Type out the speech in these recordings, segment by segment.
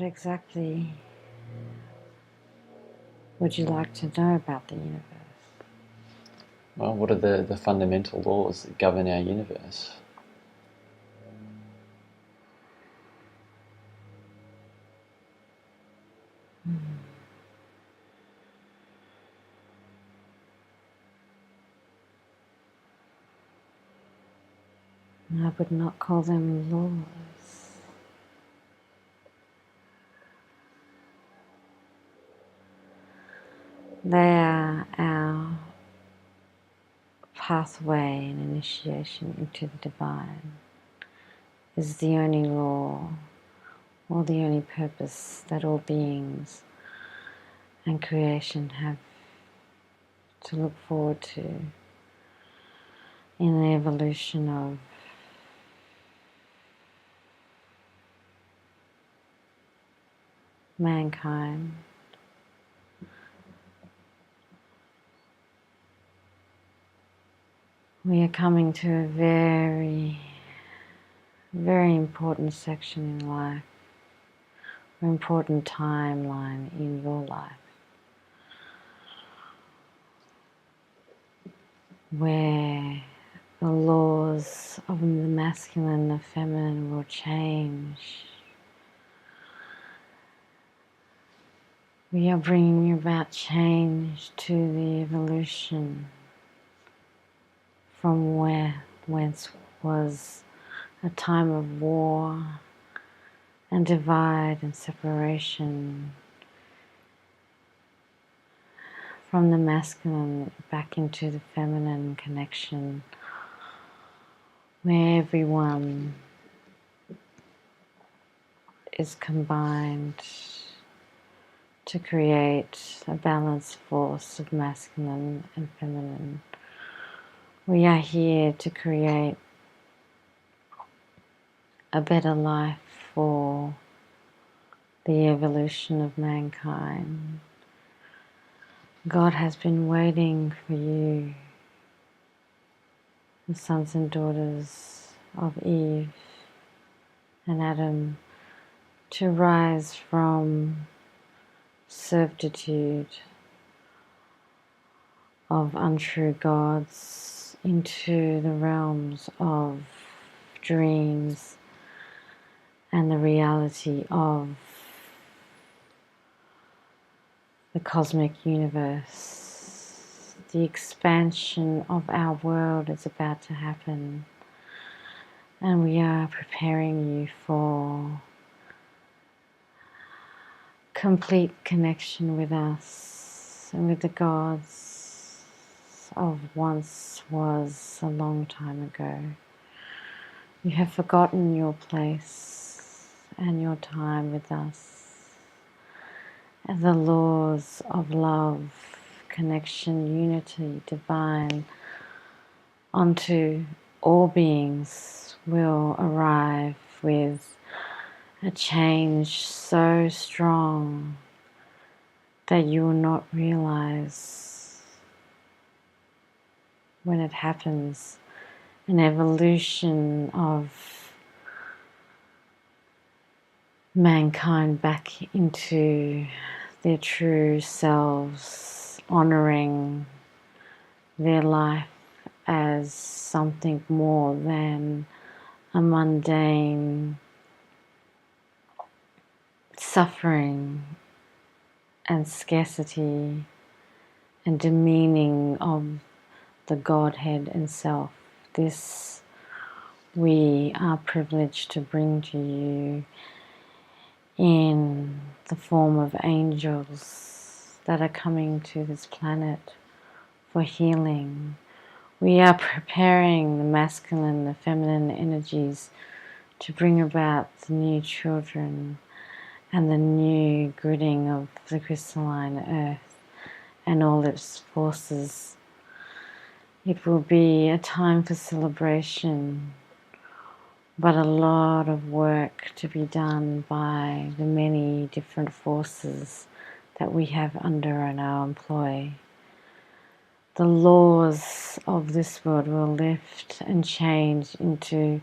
What exactly would you like to know about the universe? Well, what are the fundamental laws that govern our universe? I would not call them laws. They are our pathway and initiation into the divine. Is the only law or the only purpose that all beings and creation have to look forward to in the evolution of mankind. We are coming to a very, very important section in life, an important timeline in your life, where the laws of the masculine and the feminine will change. We are bringing about change to the evolution from whence was a time of war and divide and separation from the masculine back into the feminine connection, where everyone is combined to create a balanced force of masculine and feminine. We are here to create a better life for the evolution of mankind. God has been waiting for you, the sons and daughters of Eve and Adam, to rise from servitude of untrue gods into the realms of dreams and the reality of the cosmic universe. The expansion of our world is about to happen, and we are preparing you for complete connection with us and with the gods of once was a long time ago. You have forgotten your place and your time with us, and the laws of love, connection, unity, divine, onto all beings will arrive with a change so strong that you will not realize when it happens. An evolution of mankind back into their true selves, honoring their life as something more than a mundane suffering and scarcity and demeaning of the Godhead and self. This we are privileged to bring to you in the form of angels that are coming to this planet for healing. We are preparing the masculine and the feminine energies to bring about the new children and the new gridding of the crystalline earth and all its forces. It will be a time for celebration, but a lot of work to be done by the many different forces that we have under in our employ. The laws of this world will lift and change into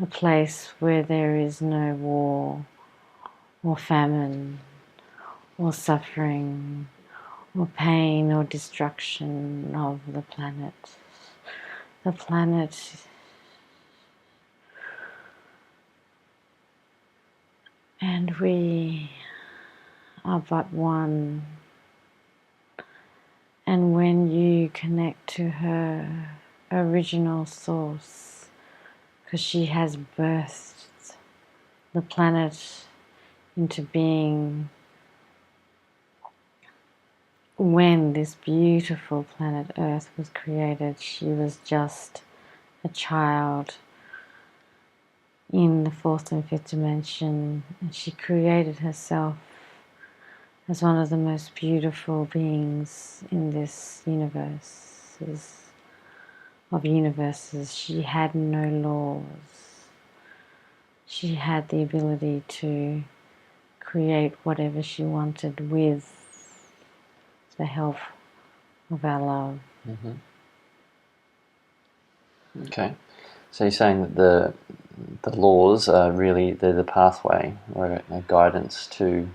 a place where there is no war or famine, or suffering, or pain, or destruction of the planet. The planet and we are but one. And when you connect to her original source, because she has birthed the planet into being, when this beautiful planet Earth was created, she was just a child in the fourth and fifth dimension, and she created herself as one of the most beautiful beings in this universe of universes. She had no laws. She had the ability to create whatever she wanted with the help of our love. Mm-hmm. Okay. So you're saying that the laws are really the pathway or a guidance to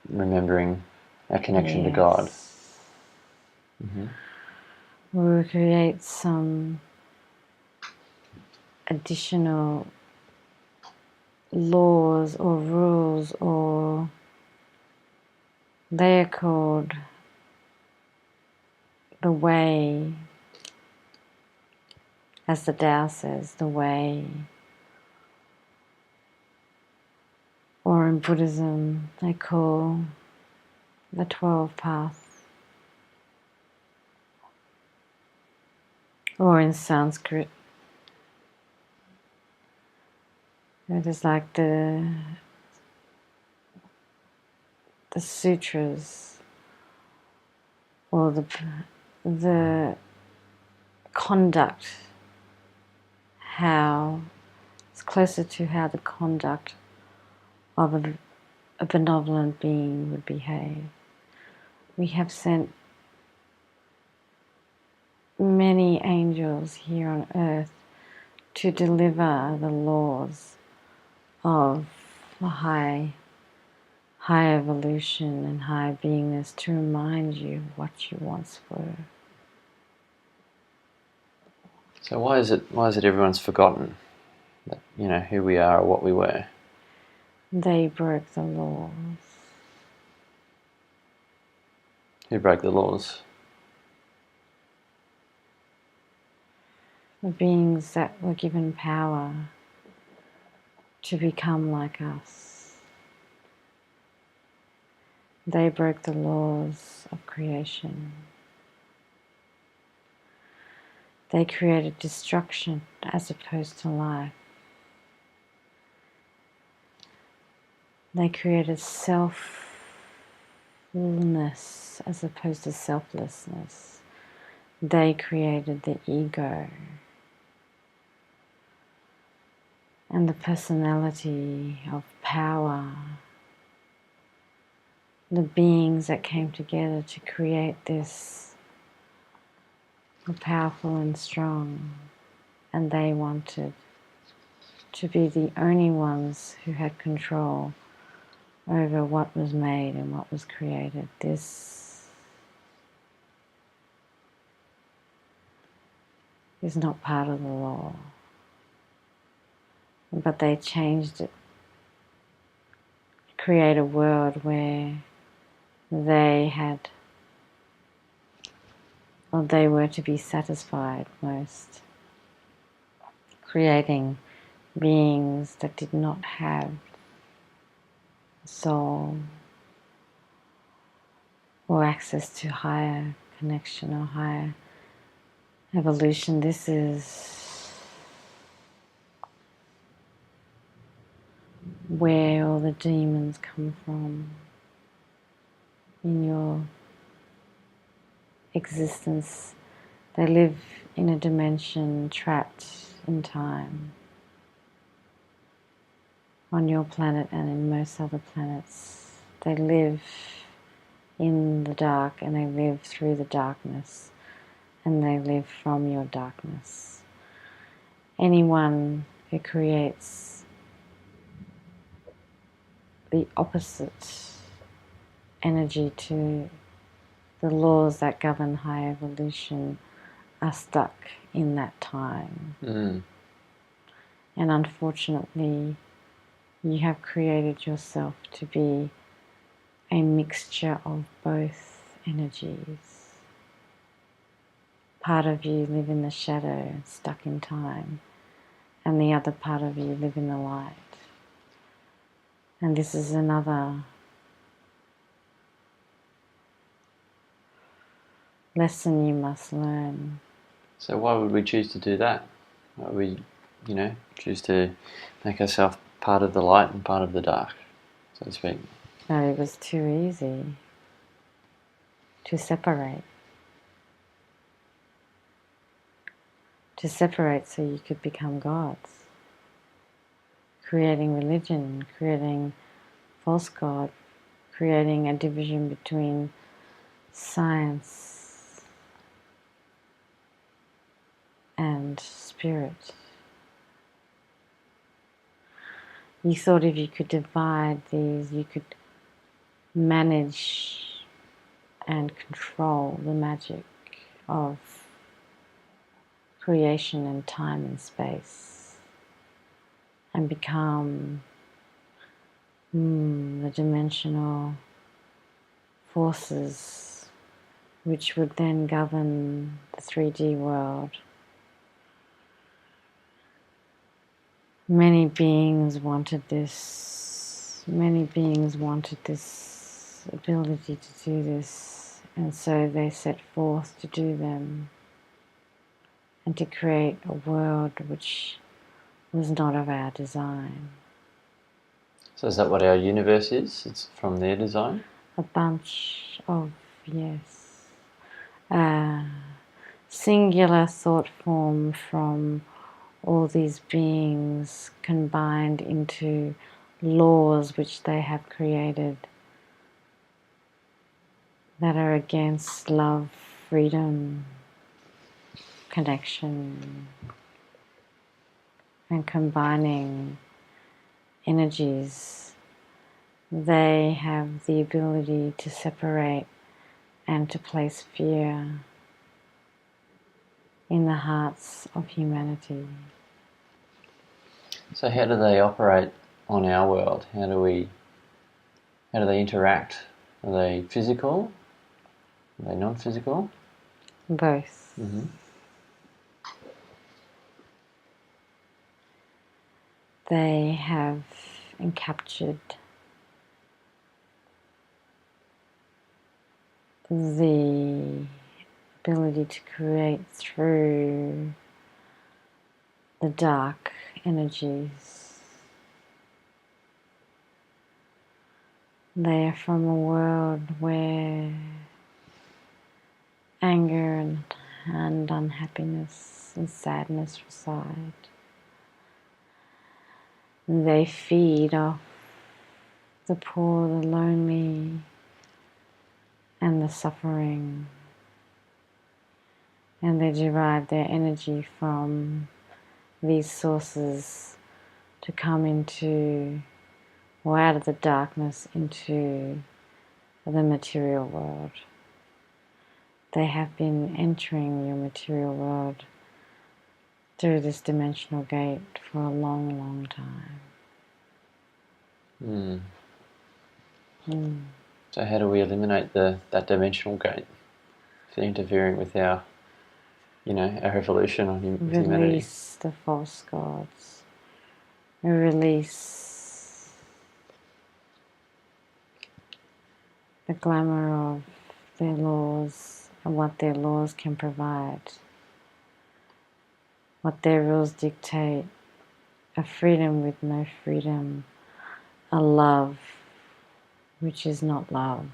remembering our connection to God. Mm-hmm. We will create some additional laws or rules, or they are called the way, as the Tao says, the way. Or in Buddhism, they call the 12 paths. Or in Sanskrit, it is like the sutras, or the conduct, how it's closer to how the conduct of a benevolent being would behave. We have sent many angels here on earth to deliver the laws of a high evolution and high beingness, to remind you what you once were. So why is it everyone's forgotten that, who we are or what we were? They broke the laws. Who broke the laws? The beings that were given power to become like us. They broke the laws of creation. They created destruction as opposed to life. They created selflessness as opposed to selflessness. They created the ego and the personality of power. The beings that came together to create this were powerful and strong, and they wanted to be the only ones who had control over what was made and what was created. This is not part of the law, but they changed it to create a world where they were to be satisfied most, creating beings that did not have a soul or access to higher connection or higher evolution. This is where all the demons come from in your existence. They live in a dimension trapped in time on your planet and in most other planets. They live in the dark, and they live through the darkness, and they live from your darkness. Anyone who creates the opposite energy to the laws that govern high evolution are stuck in that time. Mm. And unfortunately, you have created yourself to be a mixture of both energies. Part of you live in the shadow, stuck in time, and the other part of you live in the light. And this is another lesson you must learn. So why would we choose to do that? Why would we, choose to make ourselves part of the light and part of the dark, so to speak? No, it was too easy to separate. To separate so you could become gods. Creating religion, creating false god, creating a division between science and spirit. You thought if you could divide these, you could manage and control the magic of creation and time and space and become the dimensional forces which would then govern the 3D world. Many beings wanted this. Many beings wanted this ability to do this, and so they set forth to do them and to create a world which was not of our design. So is that what our universe is? It's from their design? A bunch of, yes, singular thought form from all these beings combined into laws which they have created that are against love, freedom, connection, and combining energies. They have the ability to separate and to place fear in the hearts of humanity. So how do they operate on our world? How do they interact? Are they physical? Are they non-physical? Both. Mm-hmm. They have encaptured the ability to create through the dark energies. They are from a world where anger and unhappiness and sadness reside. They feed off the poor, the lonely, and the suffering. And they derive their energy from these sources to come into, or out of the darkness into the material world. They have been entering your material world through this dimensional gate for a long, long time. So how do we eliminate that dimensional gate? If they're interfering with our evolution on humanity. Release the false gods. Release the glamour of their laws and what their laws can provide. What their rules dictate. A freedom with no freedom. A love which is not love.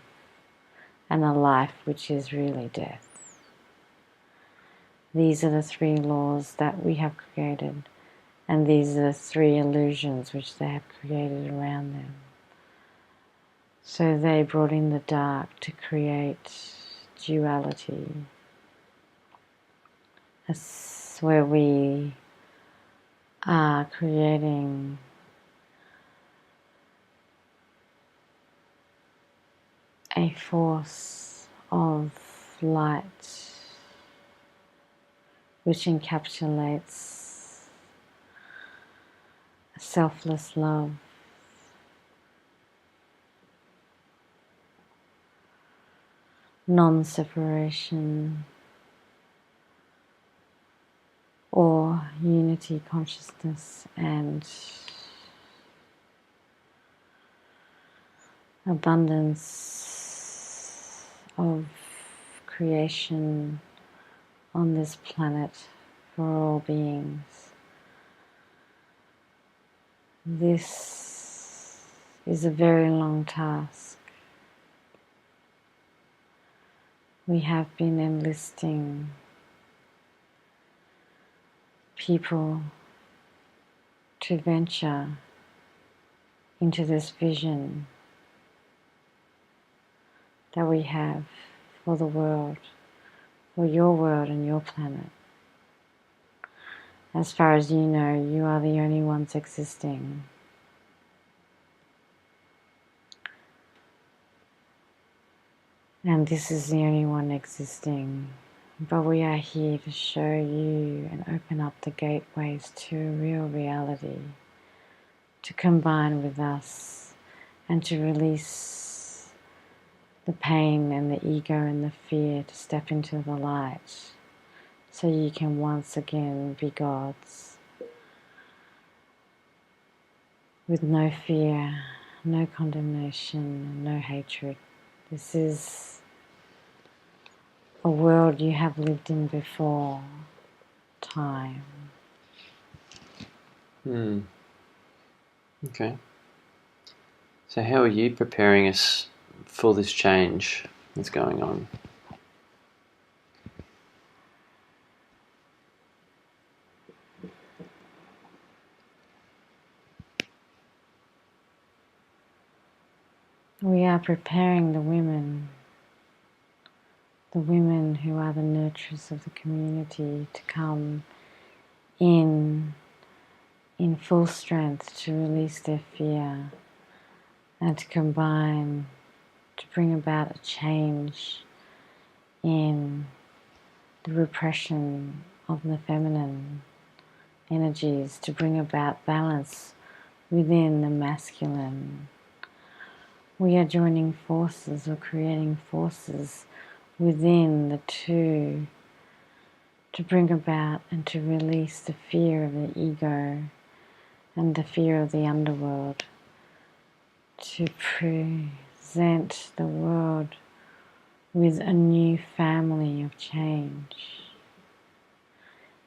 And a life which is really death. These are the 3 laws that we have created, and these are the 3 illusions which they have created around them. So they brought in the dark to create duality. That's where we are creating a force of light which encapsulates selfless love, non-separation, or unity consciousness and abundance of creation on this planet for all beings. This is a very long task. We have been enlisting people to venture into this vision that we have for the world, for your world and your planet. As far as you know, you are the only ones existing. And this is the only one existing. But we are here to show you and open up the gateways to a real reality, to combine with us and to release the pain and the ego and the fear, to step into the light so you can once again be gods with no fear, no condemnation, no hatred. This is a world you have lived in before time. Okay. So how are you preparing us for this change that's going on? We are preparing the women who are the nurturers of the community, to come in full strength, to release their fear and to combine, to bring about a change in the repression of the feminine energies, to bring about balance within the masculine. We are joining forces or creating forces within the two to bring about and to release the fear of the ego and the fear of the underworld, to present the world with a new family of change.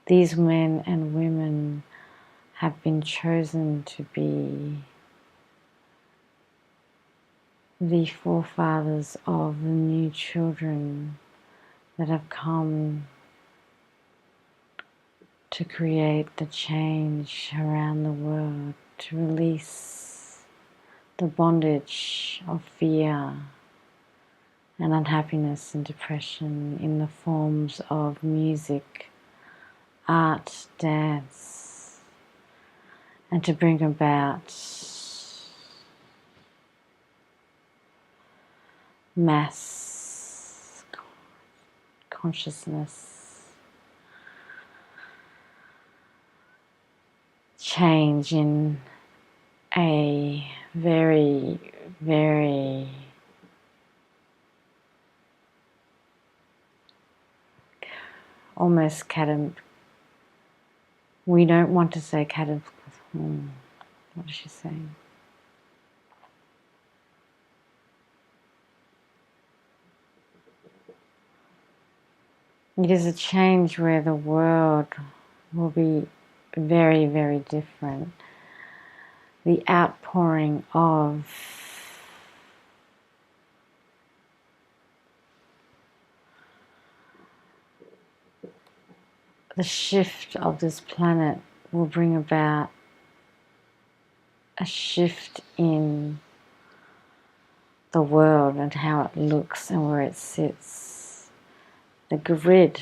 These men and women have been chosen to be the forefathers of the new children that have come to create the change around the world, to release the bondage of fear and unhappiness and depression in the forms of music, art, dance, and to bring about mass consciousness change in a very, very almost we don't want to say what is she saying? It is a change where the world will be very, very different. The outpouring of the shift of this planet will bring about a shift in the world and how it looks and where it sits. The grid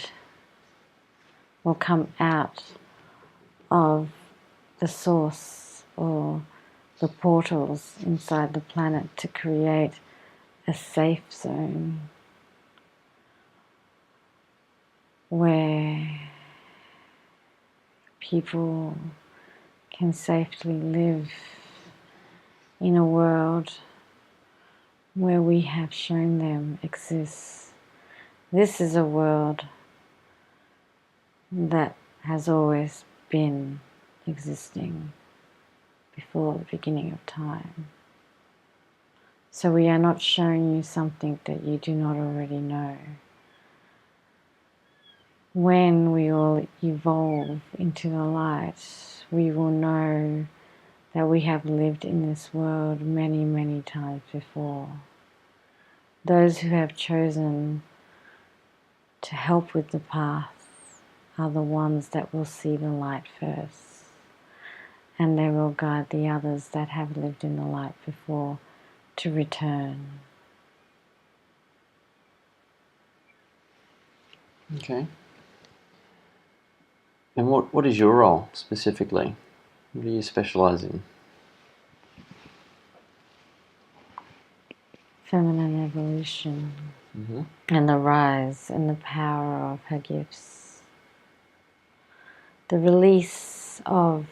will come out of the source or the portals inside the planet to create a safe zone where people can safely live in a world where we have shown them exists. This is a world that has always been existing before the beginning of time. So we are not showing you something that you do not already know. When we all evolve into the light, we will know that we have lived in this world many, many times before. Those who have chosen to help with the path are the ones that will see the light first, and they will guide the others that have lived in the light before to return. Okay. And what is your role specifically? What do you specialise in? Feminine evolution, Mm-hmm. and the rise and the power of her gifts. The release of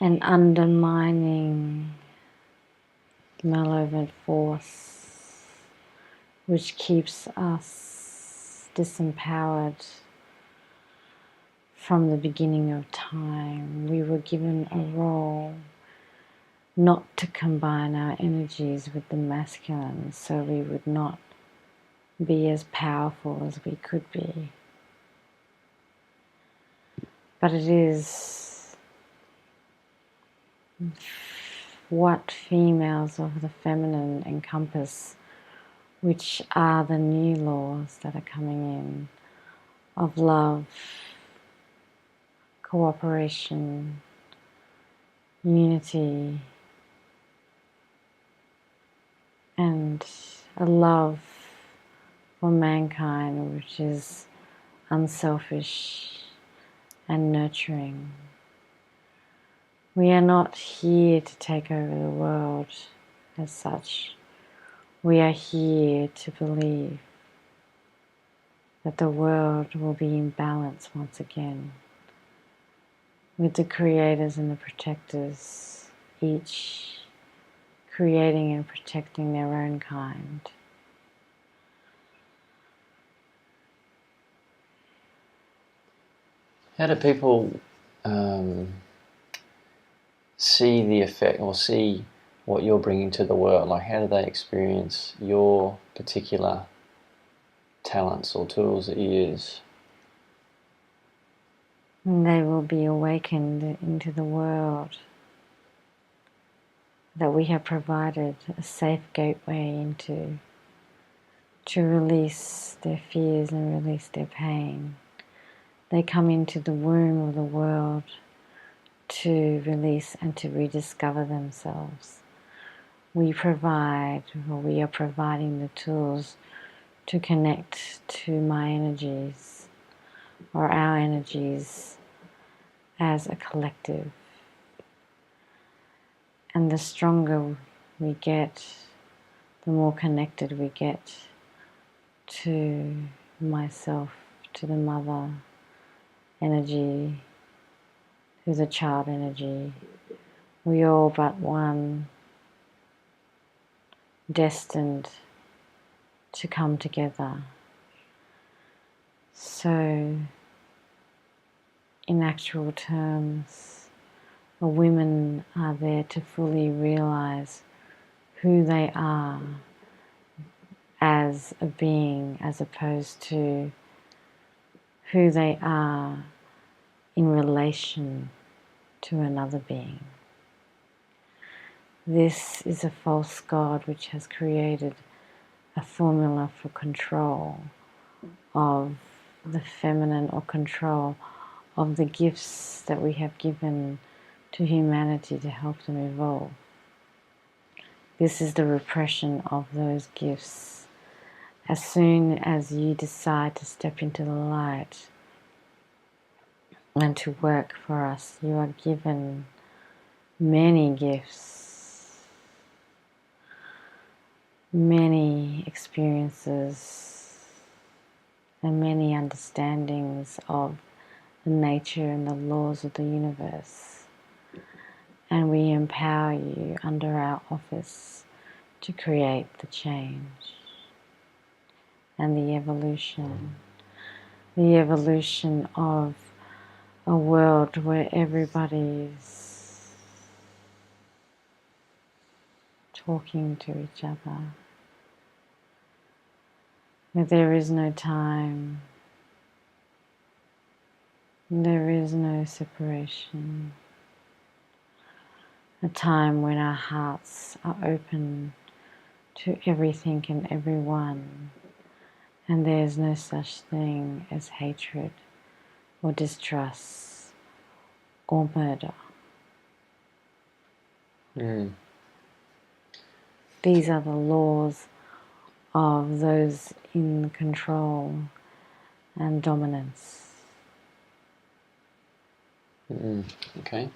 an undermining malevolent force which keeps us disempowered from the beginning of time. We were given a role not to combine our energies with the masculine, so we would not be as powerful as we could be. But it is what females of the feminine encompass, which are the new laws that are coming in of love, cooperation, unity, and a love for mankind which is unselfish and nurturing. We are not here to take over the world as such. We are here to believe that the world will be in balance once again, with the creators and the protectors, each creating and protecting their own kind. How do people see the effect or see what you're bringing to the world? Like, how do they experience your particular talents or tools that you use? And they will be awakened into the world that we have provided a safe gateway into, to release their fears and release their pain. They come into the womb of the world to release and to rediscover themselves. We are providing the tools to connect to my energies or our energies as a collective. And the stronger we get, the more connected we get to myself, to the mother energy, to the child energy. We all but one, destined to come together. So, in actual terms, the women are there to fully realize who they are as a being, as opposed to who they are in relation to another being. This is a false god which has created a formula for control of the feminine, or control of the gifts that we have given to humanity to help them evolve. This is the repression of those gifts. As soon as you decide to step into the light and to work for us, you are given many gifts, many experiences, and many understandings of the nature and the laws of the universe. And we empower you under our office to create the change and the evolution of a world where everybody's talking to each other, where there is no time, there is no separation, a time when our hearts are open to everything and everyone, and there's no such thing as hatred or distrust or murder. These are the laws of those in control and dominance. Okay.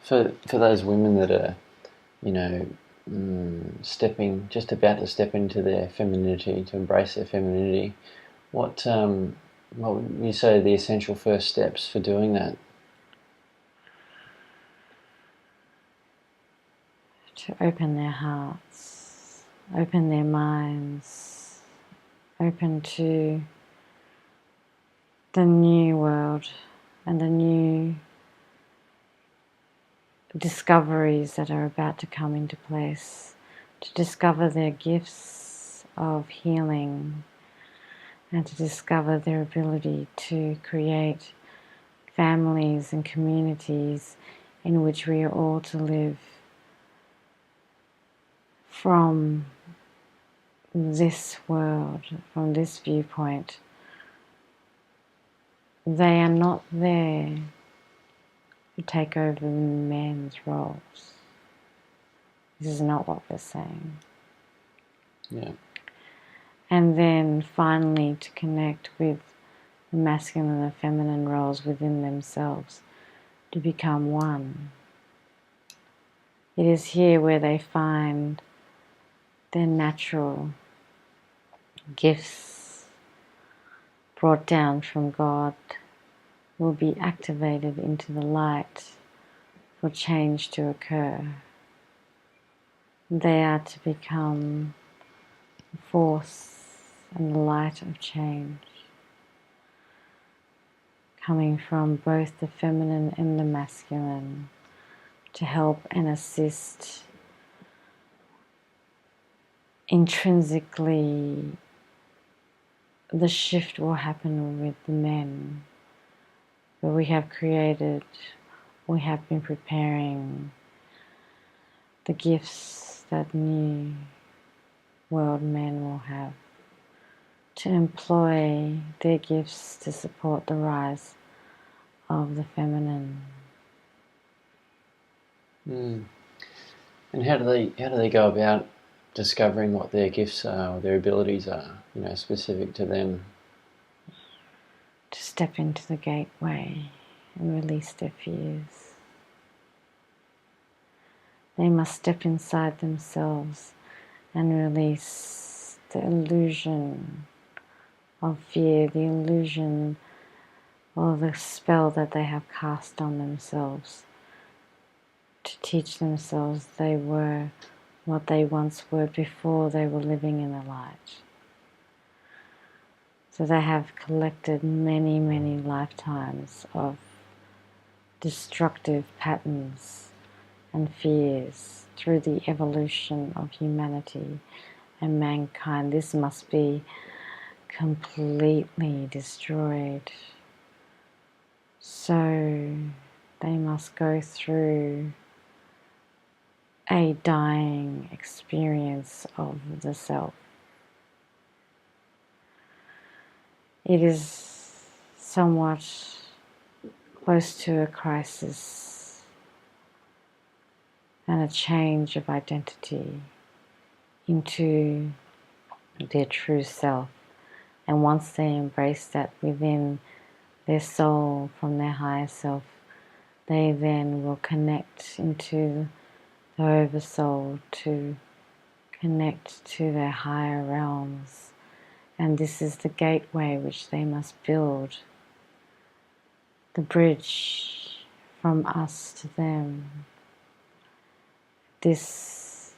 For those women that are, just about to step into their femininity, to embrace their femininity, what would you say are the essential first steps for doing that? To open their hearts, open their minds, open to the new world and the new discoveries that are about to come into place, to discover their gifts of healing and to discover their ability to create families and communities in which we are all to live from this world, from this viewpoint. They are not there to take over men's roles. This is not what we're saying. Yeah. And then finally to connect with the masculine and the feminine roles within themselves, to become one. It is here where they find their natural gifts brought down from God will be activated into the light for change to occur. They are to become the force and the light of change, coming from both the feminine and the masculine, to help and assist intrinsically. The shift will happen with the men, where we have been preparing the gifts that new world men will have, to employ their gifts to support the of the feminine. And how do they go about discovering what their gifts are or their abilities are, specific to them? To step into the gateway and release their fears. They must step inside themselves and release the illusion of fear, the illusion or the spell that they have cast on themselves, to teach themselves they were what they once were before they were living in the light. So they have collected many, many lifetimes of destructive patterns and fears through the evolution of humanity and mankind. This must be completely destroyed. So they must go through a dying experience of the self. It is somewhat close to a crisis and a change of identity into their true self. And once they embrace that within their soul from their higher self, they then will connect into the oversoul to connect to their higher realms. And this is the gateway which they must build, the bridge from us to them. This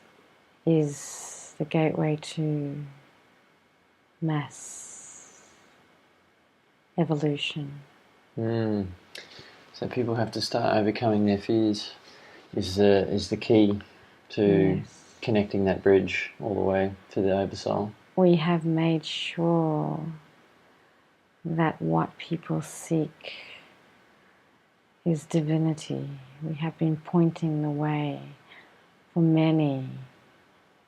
is the gateway to mass evolution. So people have to start overcoming their fears is the key to connecting that bridge all the way to the oversoul. We have made sure that what people seek is divinity. We have been pointing the way for many,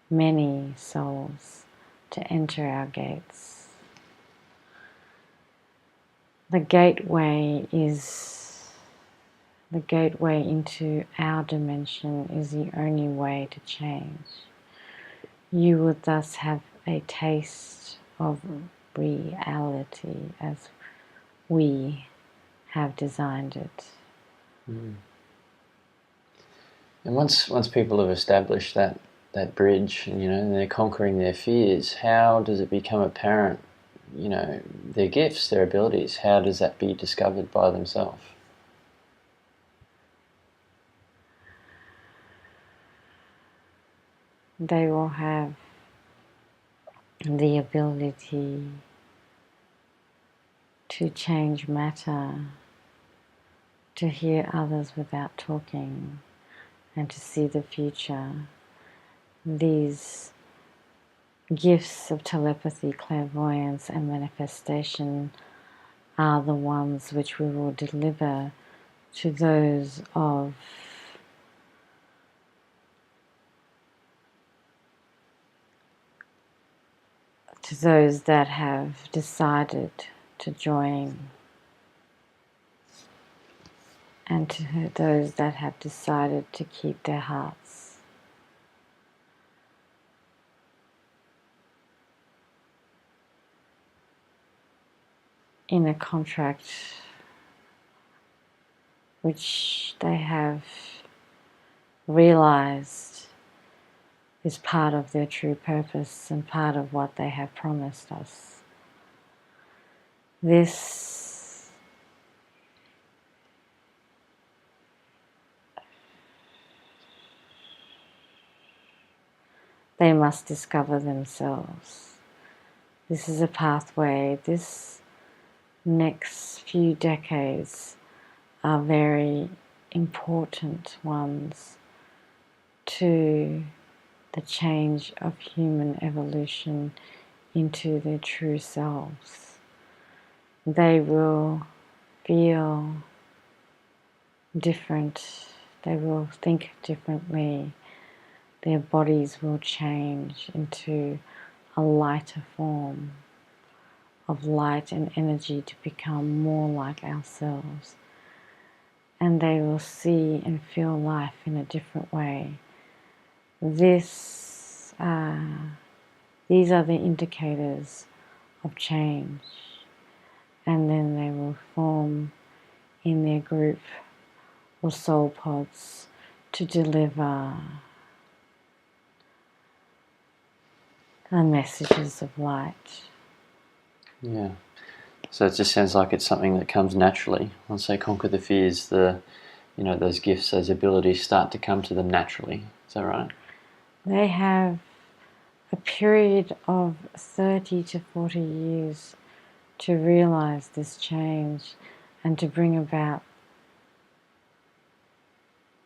many souls to enter our gates. The gateway into our dimension is the only way to change. You would thus have a taste of reality as we have designed it. And once people have established that bridge, and they're conquering their fears, how does it become apparent, their gifts, their abilities, how does that be discovered by themselves? They will have the ability to change matter, to hear others without talking, and to see the future. These gifts of telepathy, clairvoyance, and manifestation are the ones which we will deliver to those that have decided to join, and to those that have decided to keep their hearts. In a contract which they have realized is part of their true purpose and part of what they have promised us. This they must discover themselves. This is a pathway. This next few decades are very important ones to the change of human evolution into their true selves. They will feel different. They will think differently. Their bodies will change into a lighter form of light and energy to become more like ourselves. And they will see and feel life in a different way. These are the indicators of change. And then they will form in their group or soul pods to deliver the messages of light. Yeah. So it just sounds like it's something that comes naturally. Once they conquer the fears, those gifts, those abilities start to come to them naturally. Is that right? They have a period of 30 to 40 years to realize this change and to bring about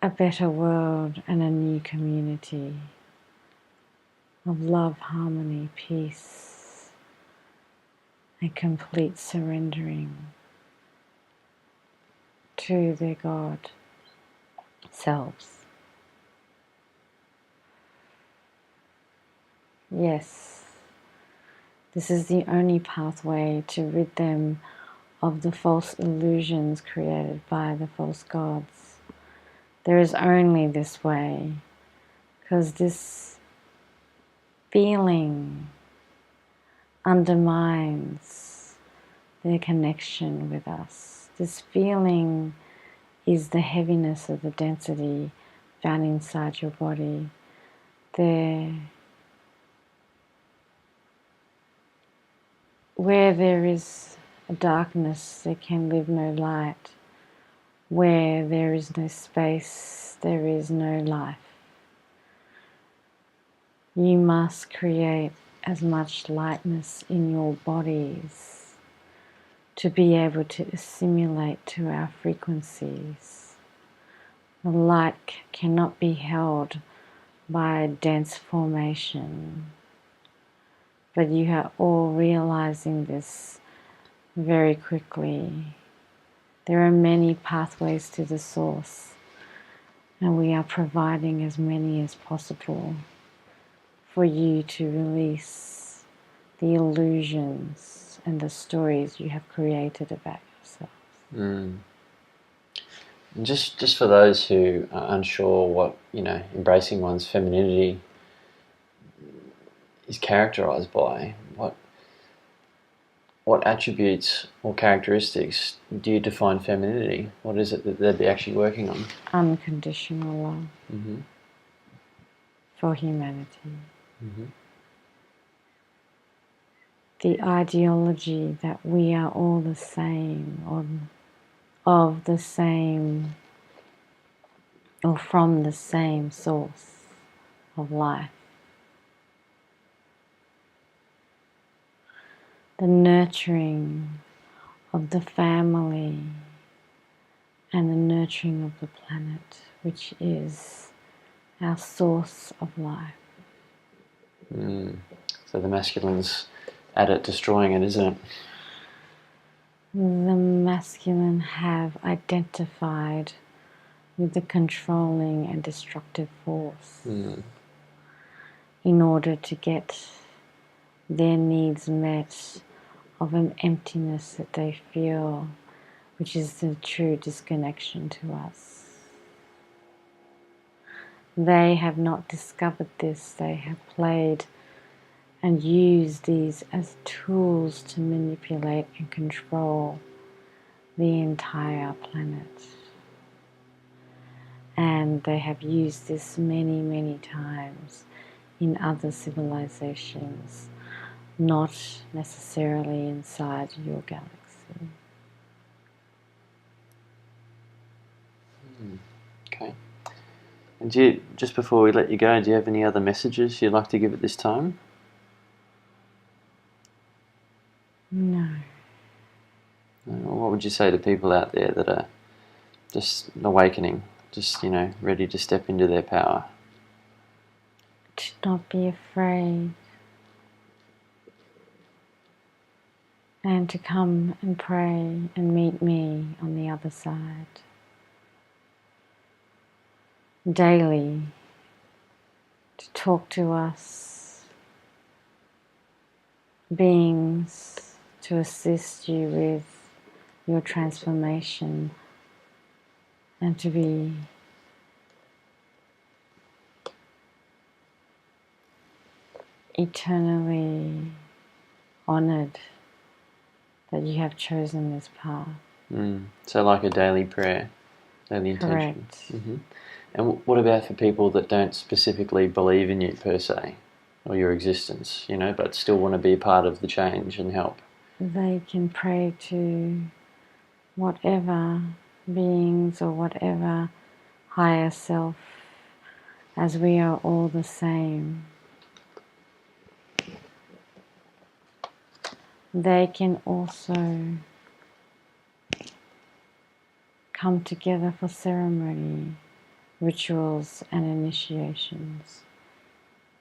a better world and a new community of love, harmony, peace, and complete surrendering to their God selves. Yes, this is the only pathway to rid them of the false illusions created by the false gods. There is only this way, because this feeling undermines their connection with us. This feeling is the heaviness of the density found inside your body. Where there is a darkness, there can live no light. Where there is no space, there is no life. You must create as much lightness in your bodies to be able to assimilate to our frequencies. The light cannot be held by a dense formation, but you are all realizing this very quickly. There are many pathways to the source, and we are providing as many as possible for you to release the illusions and the stories you have created about yourself. Mm. And just for those who are unsure what, embracing one's femininity is characterized by, what attributes or characteristics do you define femininity? What is it that they'd be actually working on? Unconditional love for humanity. The ideology that we are all the same, of the same, or from the same source of life. The nurturing of the family and the nurturing of the planet, which is our source of life. So the masculine's at it, destroying it, isn't it? The masculine have identified with the controlling and destructive force in order to get their needs met of an emptiness that they feel, which is the true disconnection to us. They have not discovered this. They have played and used these as tools to manipulate and control the entire planet. And they have used this many, many times in other civilizations, not necessarily inside your galaxy. Okay. And just before we let you go, do you have any other messages you'd like to give at this time? No. What would you say to people out there that are just awakening, just, ready to step into their power? To not be afraid, and to come and pray and meet me on the other side. Daily, to talk to us, beings, to assist you with your transformation, and to be eternally honored that you have chosen this path. So like a daily prayer, daily intention. Correct. And what about for people that don't specifically believe in you per se, or your existence, but still want to be a part of the change and help? They can pray to whatever beings or whatever higher self, as we are all the same. They can also come together for ceremony, rituals and initiations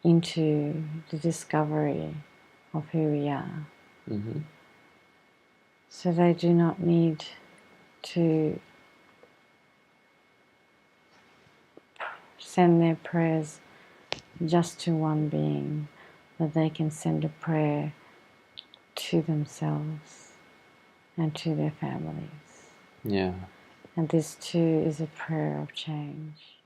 into the discovery of who we are. So they do not need to send their prayers just to one being, but they can send a prayer to themselves and to their families. Yeah. And this too is a prayer of change.